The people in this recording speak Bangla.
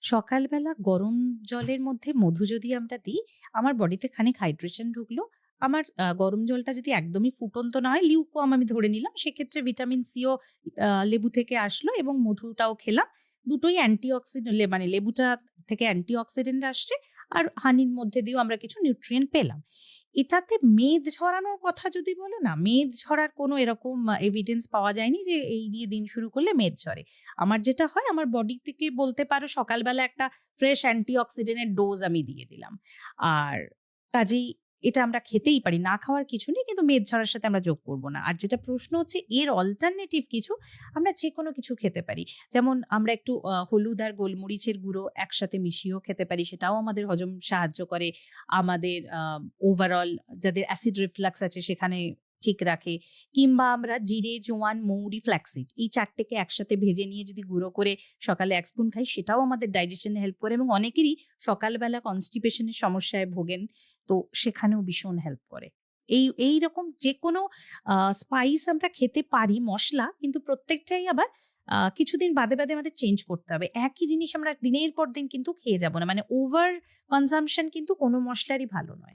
সকালবেলা গরম জলের মধ্যে মধু যদি আমরা দিই, আমার বডিতে খানিক হাইড্রেশন ঢুকলো। আমার গরম জলটা যদি একদমই ফুটন্ত না হয়, লিউকওয়ার্ম আমি ধরে নিলাম। সেক্ষেত্রে ভিটামিন সিও লেবু থেকে আসলো এবং মধুটাও খেলাম। দুটোই মানে লেবুটা থেকে অ্যান্টিঅক্সিডেন্ট আসছে, আর হানির মধ্যে দিয়েও আমরা কিছু নিউট্রিয়েন্ট পেলাম। এটাতে মেদ ঝরানোর কথা যদি বলো না, মেদ ঝরার কোনো এরকম এভিডেন্স পাওয়া যায়নি যে এই দিয়ে দিন শুরু করলে মেদ ঝরে। আমার যেটা হয়, আমার বডি থেকে বলতে পারো সকালবেলা একটা ফ্রেশ অ্যান্টিঅক্সিডেন্ট এর ডোজ আমি দিয়ে দিলাম। আর কাজেই এটা আমরা খেতেই পারি। না খাওয়ার কিছু নেই, কিন্তু মেদ ঝরার সাথে আমরা যোগ করব না। আর যেটা প্রশ্ন হচ্ছে এর অল্টারনেটিভ কিছু, আমরা যেকোনো কিছু খেতে পারি। যেমন আমরা একটু হলুদ আর গোলমরিচের গুঁড়ো একসাথে মিশিয়েও খেতে পারি। সেটাও আমাদের হজম সাহায্য করে। আমাদের ওভারঅল যাদের অ্যাসিড রিফ্লাক্স আছে সেখানে ঠিক রাখে। কিংবা আমরা জিরে, জোয়ান, মৌরি, ফ্ল্যাক্সিড এই ৪ টেকে একসাথে ভেজে নিয়ে যদি গুঁড়ো করে সকালে ১ স্পুন খাই, সেটাও আমাদের ডাইজেশনে হেল্প করে এবং অনেকেরই সকালবেলা কনস্টিপেশন এর সমস্যায় ভোগেন। তো সেখানেও ভীষণ হেল্প করে। এইরকম যেকোনো স্পাইস আমরা খেতে পারি, মসলা, কিন্তু প্রত্যেকটাই আবার কিছুদিন বাদে, বাদে আমাদের চেঞ্জ করতে হবে। একই জিনিস আমরা দিনের পর দিন কিন্তু খেয়ে যাব না। মানে ওভার কনজাম্পশন কিন্তু কোনো মসলারই ভালো নয়।